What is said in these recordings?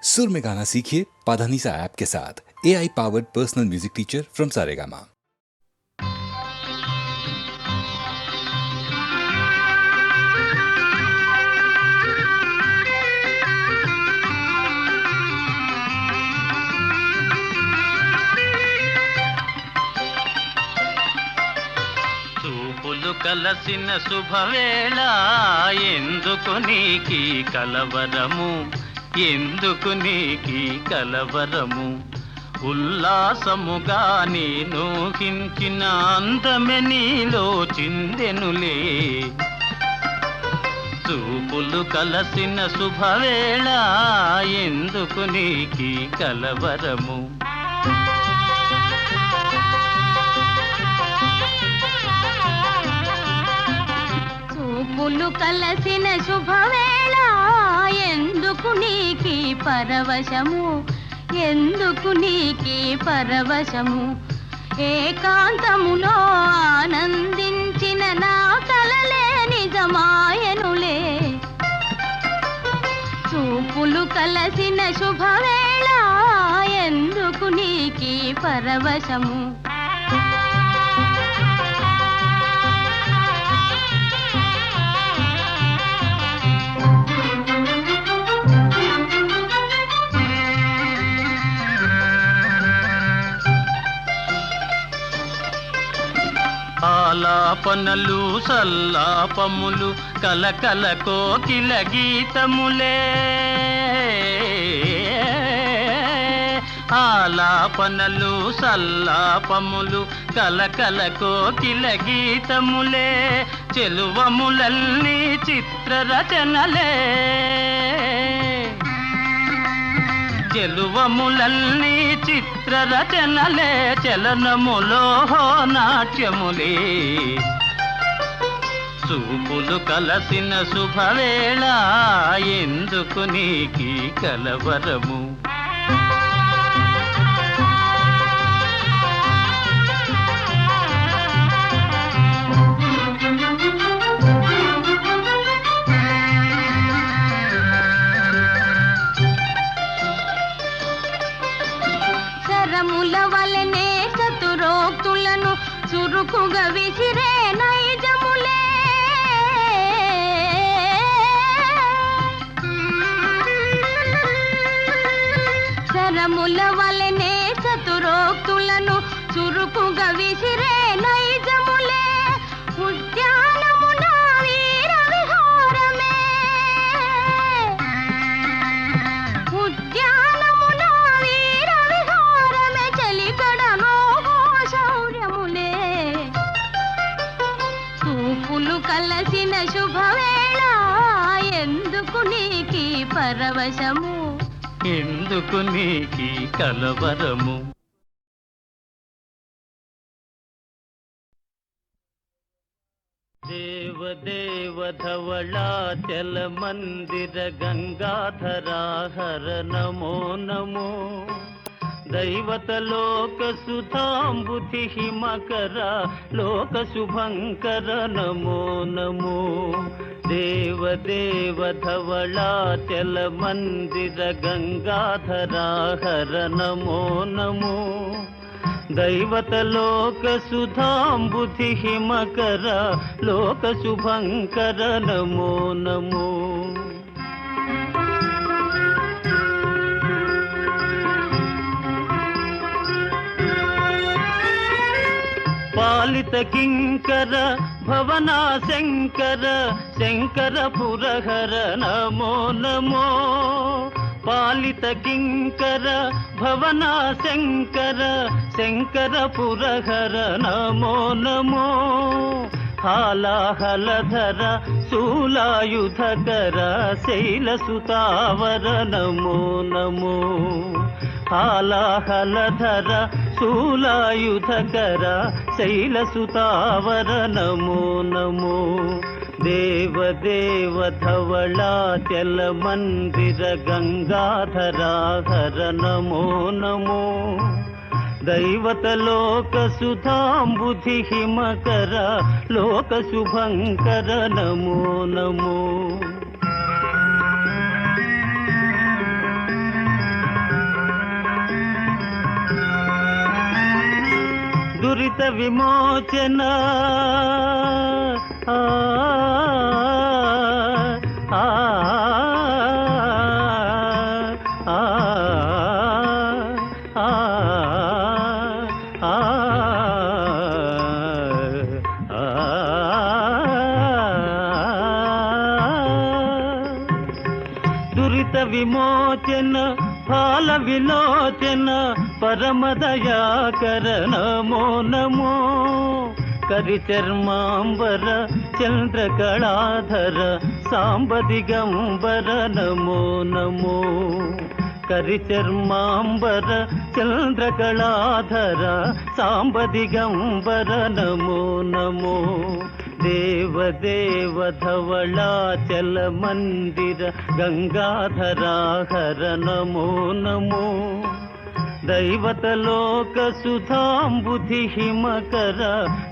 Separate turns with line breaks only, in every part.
सुर में गाना सीखिए पाधानीसा ऐप के साथ। AI powered personal music teacher from Saregama.
చూపులు కలసిన శుభవేళ ఎందుకు నీకి కలవరము, ఎందుకు నీకి కలవరము. ఉల్లాసముగా నేను హించిన అందమె నీలో చిందెనులే. చూపులు కలసిన శుభవేళ ఎందుకు నీకి కలవరము.
చూపులు కలసిన శుభవేళ ఎందుకు నీకి పరవశము, ఎందుకు నీకి పరవశము. ఏకాంతములో ఆనందించిన నా కలలే నిజమాయనులే. చూపులు కలసిన శుభవేళ ఎందుకు నీకి పరవశము.
ఆలాపనలు సల్లాపములు కలకల కోకిల గీతములే. ఆలాపనలు సల్లాపములు కలకల కోకిల గీతములే. చెలువములన్నీ చిత్రరచనలే. చెలువములన్నీ చిత్రరచనలే. చలనములో నాట్యములే. చూపులు కలసిన శుభవేళ ఎందుకు నీకి కలవరము.
శరముల వలనే చతురోక్తులను చురుకుగా విసిరే నైజములే. శరముల వలనే చతురోక్తులను చురుకుగా విసిరే నైజములే. ఉద్యానమున వీర విహారమే. ఉద్యానమున వీర విహారమే. చలికడలో శౌర్యములే. చూపులు కలసిన శుభవేళ ఎందుకు నీకి పరవశము,
ఎందుకు నీకి కలవరము. దేవదేవ ధవళాచల మందిర గంగాధరాహర నమో నమో. దైవత లోక సుధాంబుధి హిమకర లోక శుభంకర నమో నమో. దేవదేవ ధవళాచల మందిర గంగాధరాహర నమో నమో. దైవత లోక సుధాంబుధి హిమకర లోక శుభంకర నమో నమో. పాలిత కింకర భవనా శంకర శంకర పురహర నమో నమో. పాలిత కింకర భవనా శంకర శంకర పురహర నమో నమో. హాలాహలధర శూలాయుధకర శైలసుతావర నమో నమో. హాలాహలధర శూలాయుధకర శైలసుతావర నమో నమో. దేవదేవ ధవళాచల మందిర గంగాధరాహర నమో నమో. దైవత లోక సుధాంబుధి హిమకర లోక శుభంకర నమో నమో. దురిత విమోచన ఆ, ఆ, ఆ, ఆ, ఆ, దురిత విమోచన ఫాల విలోచన పరమదయాకర నమో నమో కరిచర్మాంబర చంద్రకళాధర సాంబదిగంబర నమో నమో కరిచర్మాంబర చంద్రకళాధర సాంబదిగంబర నమో నమో దేవదేవ ధవళాచల మందిర గంగాధరాహర నమో నమో దైవతలోక సుధాంబుధి హిమకర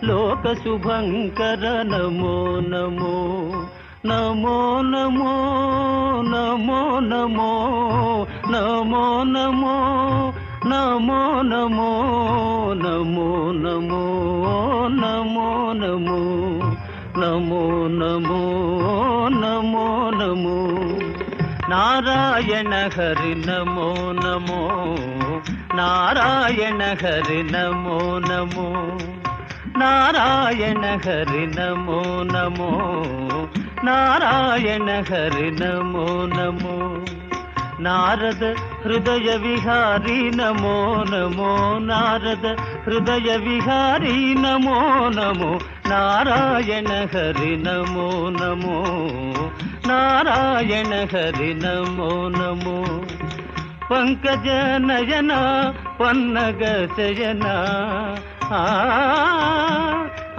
లోక శుభంకర నమో నమో నమో నమో నమో నమో నమో నమో నమో నమో నమో నమో నమో నమో నమో నమో నమో నమో నారాయణ హరి నమో నమో నారాయణ హరి నమో నమో నారాయణ హరి నమో నమో నారాయణ హరి నమో నమో నారద హృదయ విహారీ నమో నమో నారద హృదయ విహారీ నమో నమో నారాయణ హరి నమో నమో నారాయణ హరి నమో నమో పంకజ నయన పన్నగ శయన ఆ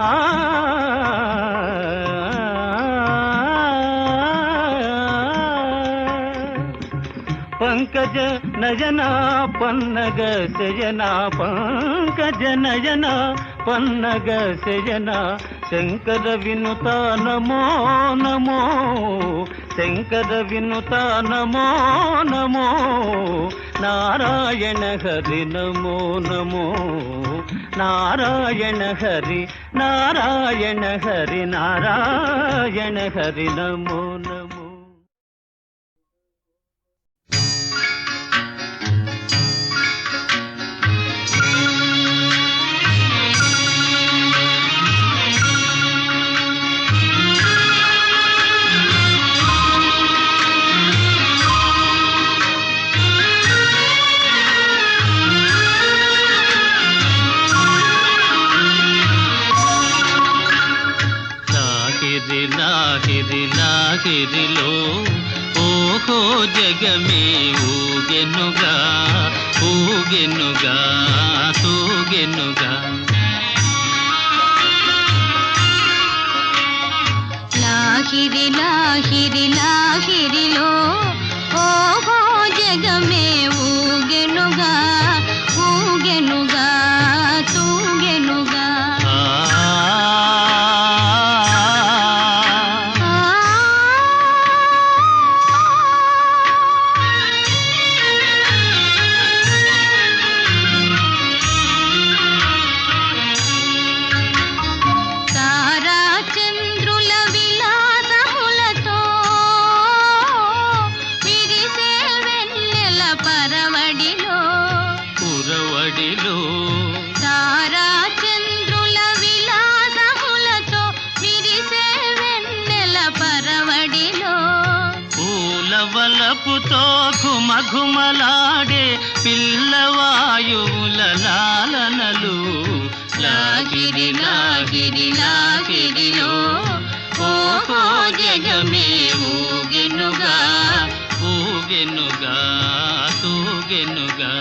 ఆ పంకజ నయన పన్నగ శయన పంకజ నయన పన్నగ శయన శంకర వినుత నమో నమో శంకర వినుత నమో నమో నారాయణ హరి నమో నమో నారాయణ హరి నారాయణ హరి నారాయణ హరి నమో నమో లాహిరి లాహిరిలో ఓహో జగమే ఊగెనుగా ఊగెనుగా తూగెనుగా
లాహిరి లాహిరి లాహిరిలో ఓహో జగమే ఊగెనుగా ఊగెనుగా తూగెనుగా
వలపుతో ఘుమఘుమలాడే పిల్లవాయువుల లాలనలు లాగిరి లాగిరి లాగిరిలో ఓహో జగమే ఊగెనుగా ఊగెనుగా తూగెనుగా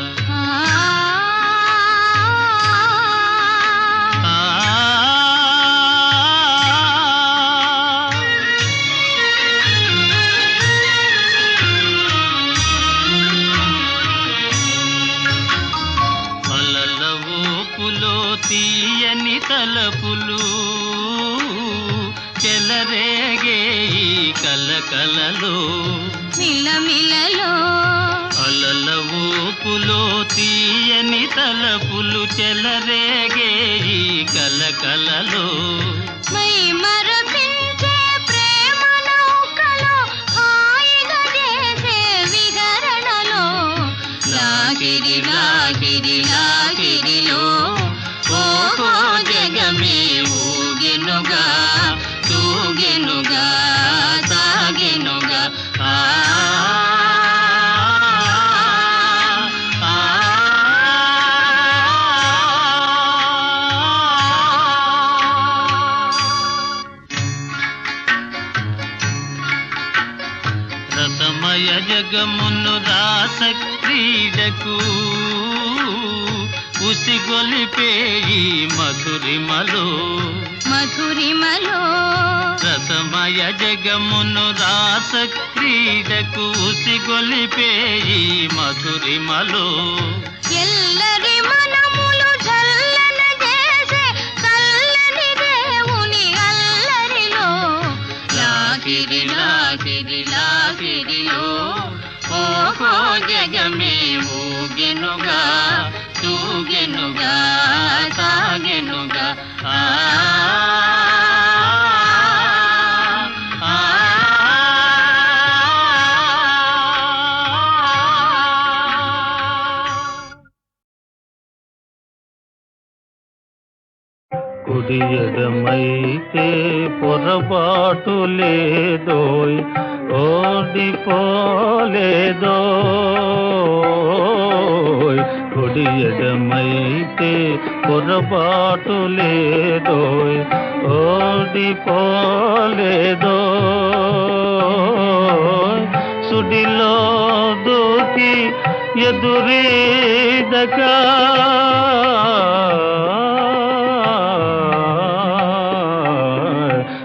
తీయని తలపులు చెలరేగే ఈ కలకలలో
మిలమిలలో
అలల తలుపులో తీయని తలపులు చెలరేగే ఈ కలకలలో
మై మరపించే ప్రేమ నౌకలో హాయిగా చేసే విహరణలో లాగిరి లాగిరి లాగిరిలో ఓహో జగమే ఊగెనుగా తూగెనుగా సాగెనుగా రసమయ జగమును రాస క్రీడకు ఉసిగొలిపే ఈ మధురిమలో మధురిమలో
రసమయ జగమును రాస క్రీడకు ఉసిగొలిపే ఈ మధురిమలో
ఎల్లరి మనములు చల్లన చేసే చల్లని దేవుని అల్లరిలో లాగిరి లాగిరి లాగిరిలో ఓహో జగమే ఊగెనుగా తూగెనుగా సాగెనుగా
కుడి ఎడమైతే పొరపాటు లేదోయ్ ఓడిపోలేదోయ్ కుడి ఎడమైతే పొరపాటు లేదోయ్ ఓడిపోలేదోయ్ సుడిలో దూకి ఎదురీదగా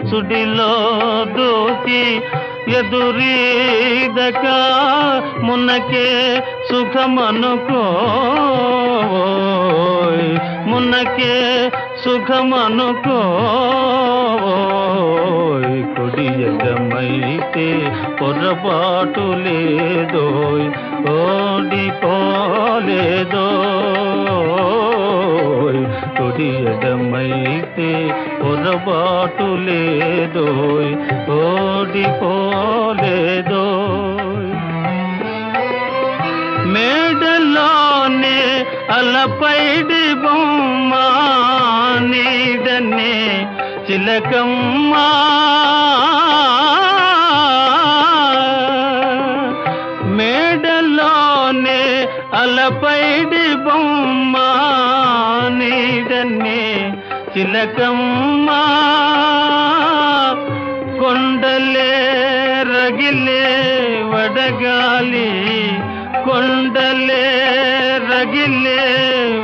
సుడిలో దూకి ఎదురీదక మున్నకే సుఖమనుకోయ్ మున్నకే సుఖమనుకోయ్ కుడి ఎడమైతే పొరపాటు లేదోయ్ ఓడిపోలేదోయ్ కుడి ఎడమైతే పొరపాటు లేదోయ్ ఓడిపోలేదోయ్ మేడలోనే అలపైడి బొమ్మ నీడనే చిలకమ్మ మేడలోనే అలపైడి బొమ్మ నీడనే చిలకమ్మ కొండలే రగిలే వడగాలి కొండలే రగిలే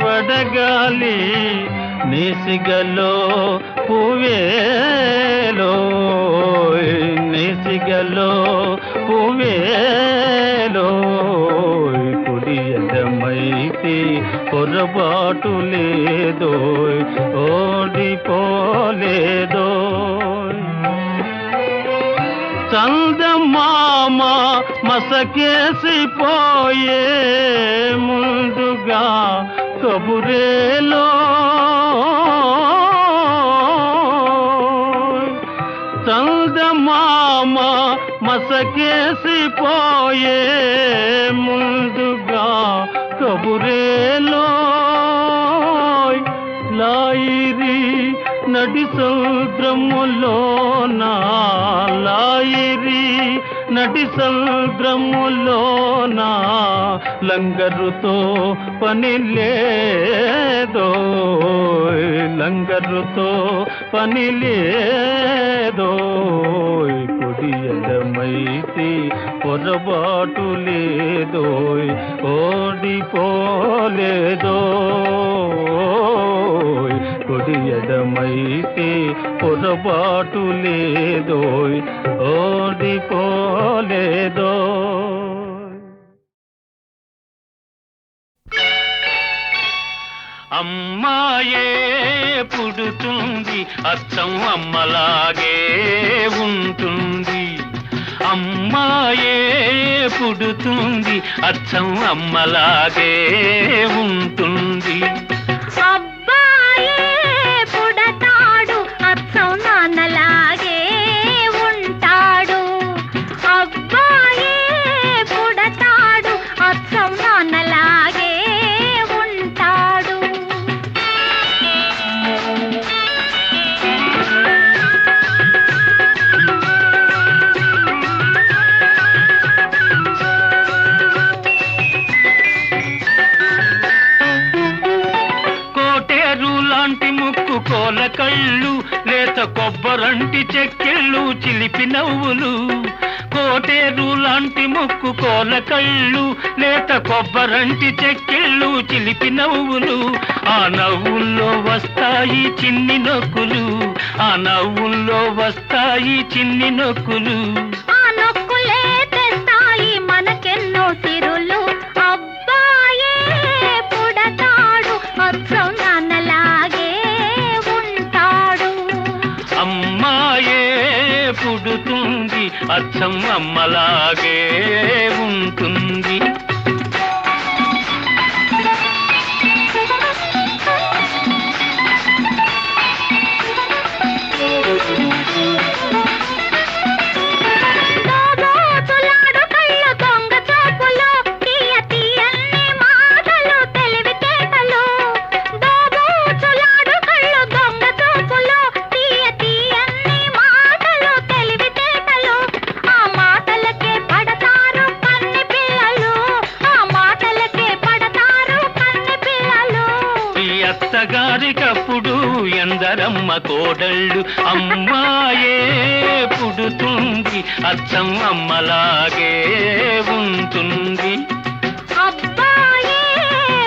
వడగాలి నేసిగలో పువ్వేలో నేసిగలో పువ్వేలో కుడి ఎడమైతే పొరపాటు లేదోయ్ ఓడిపోలేదోయ్ చందమామ మసకేసిపోయే ముందుగా కబురేలో చందమామ మసకేసిపోయే ముందుగా కబురేలో లాయిరి నడి సముద్రములోన లాయిరి నడి సముద్రములోన లంగరుతో పని లేదోయ్ లంగరుతో పని లేదోయ్ కుడి ఎడమైతే పొరపాటు లేదోయ్ ఓడిపోలేదోయ్ కుడి ఎడమైతే పొరపాటు లేదోయ్ ఓడిపోలేదోయ్ అమ్మాయే పుడుతుంది అచ్చం అమ్మలాగే ఉంటుంది అమ్మ అమ్మాయే పుడుతుంది అచ్చం అమ్మలాగే ఉంటుంది.
అబ్బాయే పుడతాడు అచ్చం నాన్నలాగే ఉంటాడు. అబ్బాయే పుడతాడు అచ్చం నాన్నలాగే ఉంటాడు.
కోటేరు లాంటి ముక్కు కోల కళ్ళు, లేత కొబ్బరంటి చెక్కిళ్ళు చిలిపి నవ్వులు. కోటేరు లాంటి ముక్కు కోల కళ్ళు, లేత కొబ్బరంటి చెక్కిళ్ళు చిలిపి నవ్వులు. ఆ నవ్వుల్లో వస్తాయి చిన్ని నొక్కులు, ఆ నవ్వుల్లో వస్తాయి చిన్ని నొక్కులు.
ఆ నొక్కులే తెస్తాయి మనకెన్నో సిరులు. అబ్బాయే పుడతాడు అచ్చం నాన్నలాగే ఉంటాడు.
అమ్మాయే పుడుతుంది అచ్చం అమ్మలాగే ఉంటుంది.
దోబోతులాడు కళ్ళు దొంగ చూపులు, తీయ తీయన్ని మాటలు తెలివితేటలు. దోబోతులాడు కళ్ళు దొంగ చూపులు, తీయ తీయన్ని మాటలు తెలివితేటలు. ఆ మాటలకే పడతారు కన్ని పిల్లలు, ఆ మాటలకే పడతారు కన్ని పిల్లలు.
ఈ అత్తగారికప్పుడు ఎందరమ్మ కోడళ్ళు, అమ్మాయే పుడుతుంది అచ్చం అమ్మలాగే ఉంటుంది.
అబ్బాయే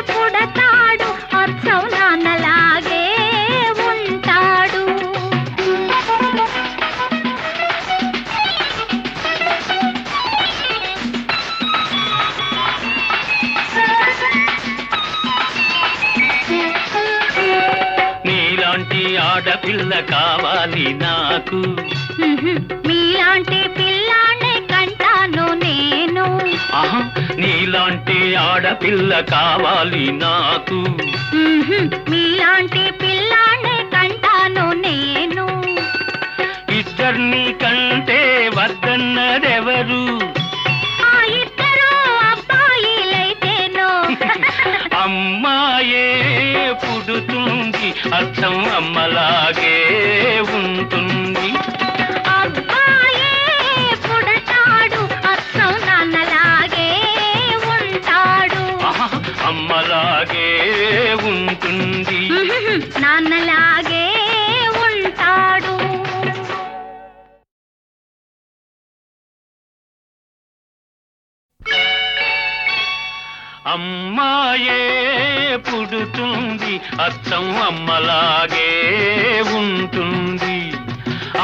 పుడతాడు అచ్చం నాన్నలాగే ఉంటాడు.
నీలాంటి ఆడపిల్ల కావాలి నాకు,
మీలాంటి పిల్లాన్ని కంటాను నేను.
ఆహా నీలాంటి ఆడపిల్ల కావాలి నాకు.
మీలాంటి పిల్లాన్ని కంటాను నేను.
ఇద్దరిని కంటే వద్దన్నదెవరు?
ఆ ఇద్దరు అబ్బాయిలైతేనో.
అమ్మాయే పుడుతుంది అచ్చం అమ్మలాగే ఉంటుంది.
అబ్బాయే పుడతాడు అచ్చం నాన్నలాగే ఉంటాడు.
ఆహా, అమ్మలాగే ఉంటుంది.
నాన్నలాగే ఉంటాడు.
అమ్మాయే పుడుతుంది అచ్చం అమ్మలాగే ఉంటుంది.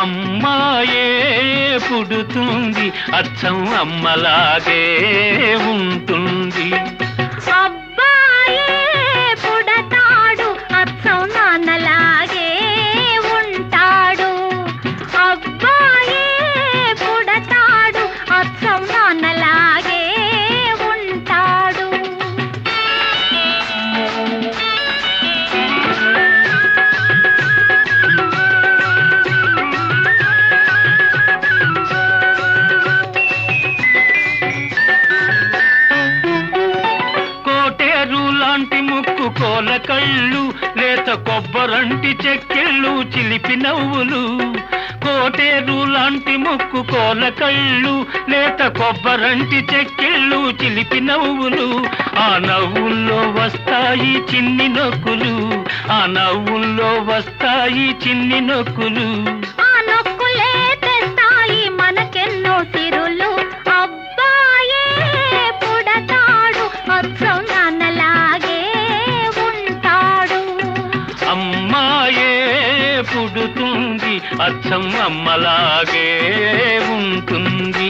అమ్మాయే పుడుతుంది అచ్చం అమ్మలాగే ఉంటుంది.
అబ్బాయే పుడతాడు అచ్చం నాన్నలాగే ఉంటాడు. అబ్బాయే పుడతాడు అచ్చం నాన్నలాగే ఉంటాడు.
కోటేరు లాంటి ముక్కు కోల కళ్ళు, లేత కొబ్బరంటి చెక్కిళ్ళు చిలిపి నవ్వులు. కోటేరు లాంటి ముక్కు కోల కళ్ళు, లేత కొబ్బరంటి చెక్కిళ్ళు చిలిపి నవ్వులు. ఆ నవ్వుల్లో వస్తాయి చిన్ని నొక్కులు, ఆ నవ్వుల్లో వస్తాయి చిన్ని నొక్కులు.
ఆ నొక్కులే తెస్తాయి మనకెన్నో సిరులు. అబ్బాయే పుడతాడు అచ్చం నాన్నలాగే ఉంటాడు.
అమ్మాయే పుడుతుంది అచ్చం అమ్మలాగే ఉంటుంది.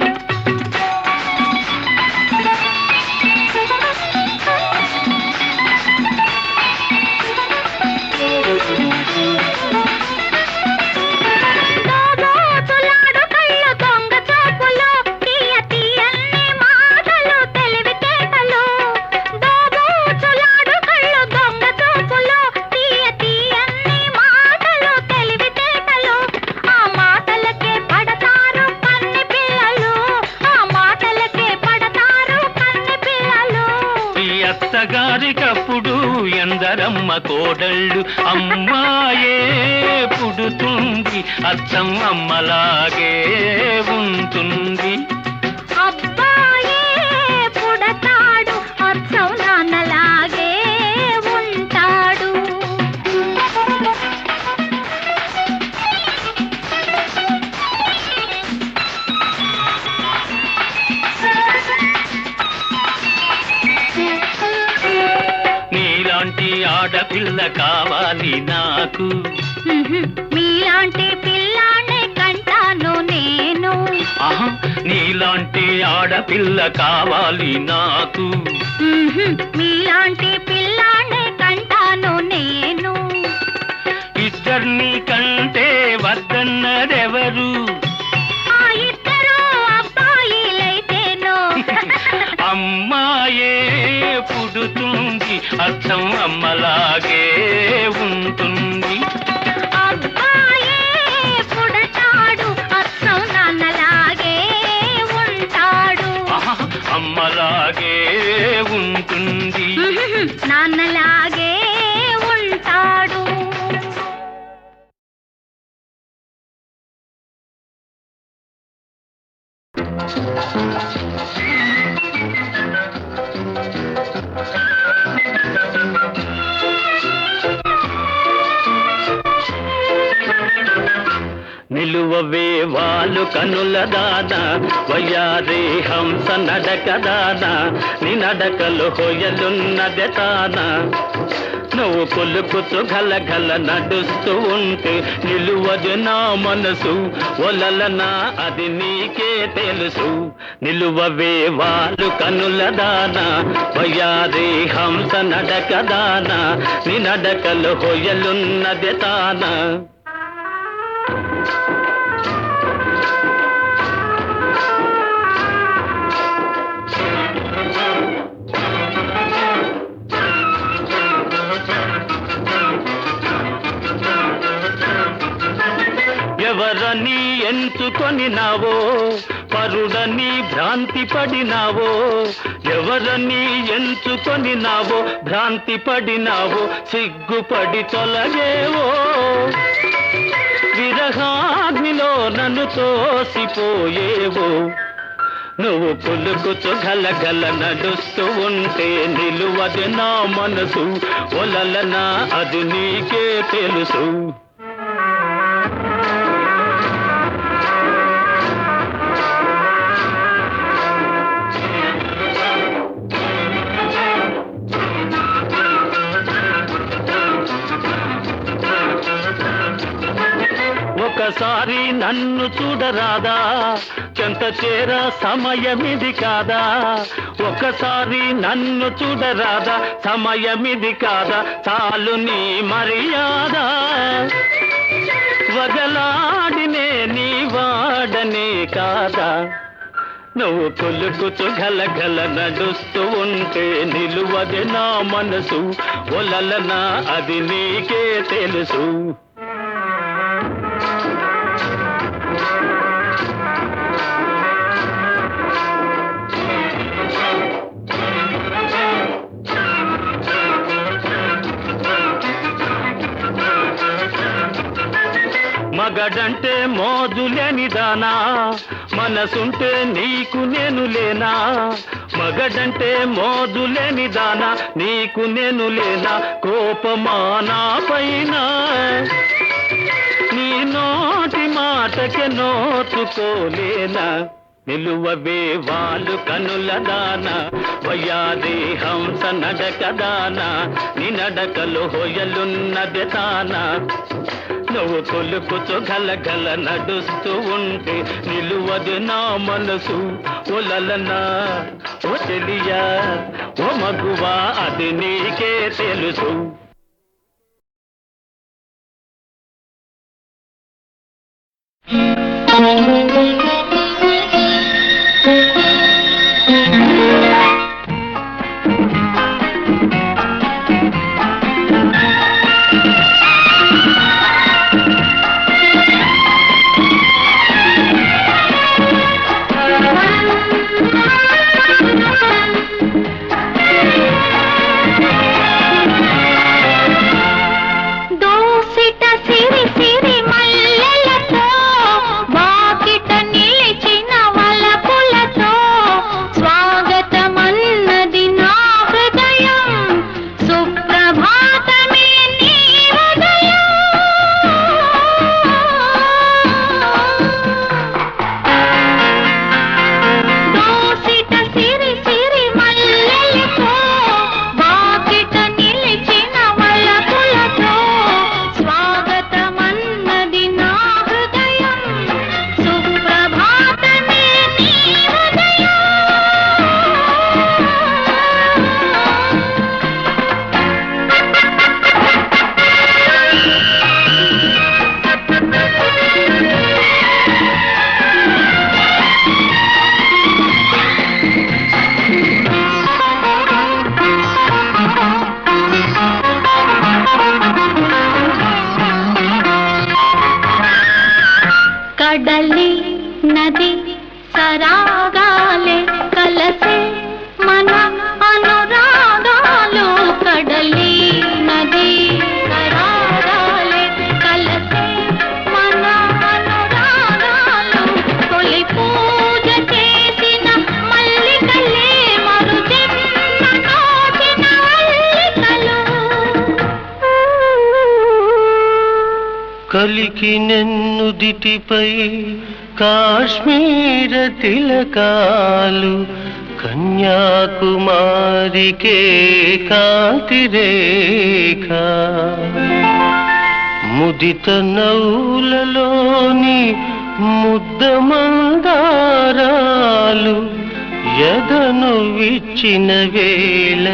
దోబోతులాడు కళ్ళు దొంగ చూపులు, తీయ
అత్తగారికప్పుడు ఎందరమ్మ కోడళ్ళు, అమ్మాయే పుడుతుంది అచ్చం అమ్మలాగే ఉంటుంది.
అబ్బాయే పుడతాడు అచ్చం నాన్నలాగే ఉంటాడు.
నీలాంటి ఆడపిల్ల కావాలి నాకు,
మీలాంటి పిల్లానే కంటాను నేను.
ఆహా, నీలాంటి ఆడపిల్ల కావాలి నాకు,
మీలాంటి పిల్లానే కంటాను నేను.
ఇద్దరిని కంటే వద్దన్నదెవరు,
ఆ ఇద్దరు అబ్బాయిలైతేనో.
అమ్మాయే పుడుతుంది అచ్చం అమ్మలాగే ఉంటుంది.
అబ్బాయే పుడతాడు అచ్చం నాన్నలాగే ఉంటాడు.
ఆహా, అమ్మలాగే ఉంటుంది.
నాన్నలాగే ఉంటాడు.
నిలువవే వాళ్ళు కనుల దాన, వయ్యారి హంస నడక దాన, నీ నడకలు హొయలున్నదే తాన. నువ్వు కొలుకుతూ గలగల నడుస్తూ ఉంటే నిలువదు నా మనసు, ఒలలనా అది నీకే తెలుసు. నిలువవే వాళ్ళు కనుల దాన, వయ్యారి హంస నడక దాన, నీ నడకలు హొయలున్నదే తాన. ఎవరని ఎంచుకొని నావో, పరుడని భ్రాంతి పడినావో. ఎవరని ఎంచుకొని నావో, భ్రాంతి పడినావో, సిగ్గుపడి తొలగేవో. విరహాగ్నిలో నన్ను తోసిపోయేవో. నువ్వు పులుకుతూ గలగల నడుస్తూ ఉంటే నిలువదు నా మనసు, ఒలలనా అది నీకే తెలుసు. ఒకసారి నన్ను చూడరాదా, చెంత చేర సమయమిది కాదా. ఒకసారి నన్ను చూడరాదా, సమయమిది కాదా. చాలు నీ మర్యాద, వగలాడినే నీ వాడనే కాదా. నువ్వు కొలుకుతూ గలగల నడుస్తూ ఉంటే నిలువది నా మనసు, ఒలలనా అది నీకే తెలుసు. మగడంటే మోజులేని దానా, మనసుంటే నీకు నేను లేనా. మగడంటే మోజులేని దానా, నీకు నేను లేనా. కోపమా నా పైన, నీ నోటి మాటకే నోచుకోలేనా. నిలువవే వాళ్ళు కనుల దాన, వయ్యారి హంస నడక దాన, నీ నడకలు హొయలున్నది తాన. నువ్వు కొలుకుతూ గలగల నడుస్తూ ఉంటే నిలువదు నా మనసు, ఒలలనా ఓ చెలియా ఓ మగువా అది నీకే తెలుసు.
కడలి నది సరాగాలే కలసే మన అనురాగాలు కడలి నది సరాగాలే కలసే మన అనురాగాలు తొలి పూజ చేసిన మల్లికలే మరు జన్మ నోచిన అల్లికలు
కలికి నెన్నుదిటిపై కాశ్మీర తిలకాలు కన్యాకుమారికే కాంతిరేఖ ముదిత నౌలలోని ముద్ద మందారాలు ఎదను విచ్చిన వేళ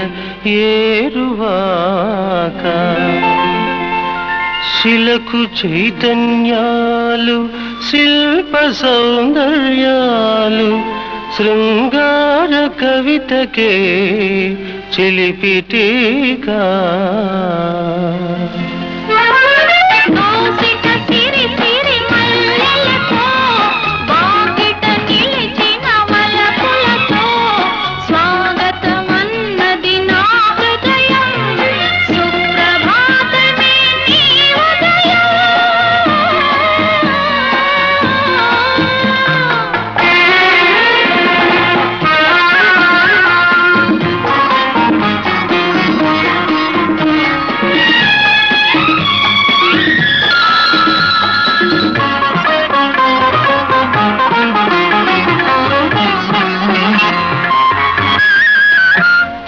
ఏరువాక శిలకు చైతన్యాలు శిల్ప సౌందర్యాలు శృంగార కవితకే చిలిపిటీకా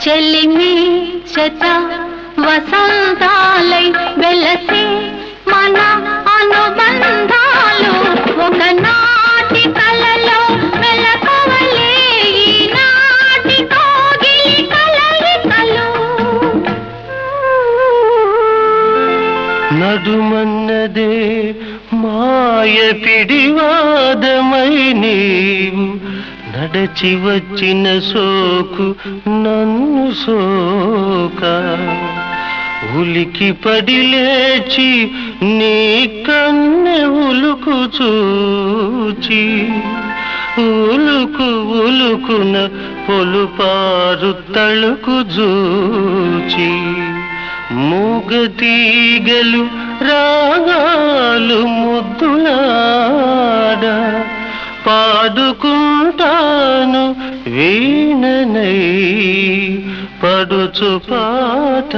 చెలిమి శత వసంతాలై వెలసి మన అనుబంధాలు ఒకనాటి కలలో మెలకువలే ఈనాటి కోగిలి కలయికలు
నడుమన్నదే మాయ పిడివాదమై నీవు నడచి వచ్చిన సోకు నన్ను సోక ఉలికి పడి లేచి నీ కన్నె ఉలుకు చూచి ఉలుకు ఉలుకున పొలుపారు తళుకు జూచి మూగతీగలు రాగాలు ముద్దులాడ పాడుకుంటాను వీణనై పడుచు పాట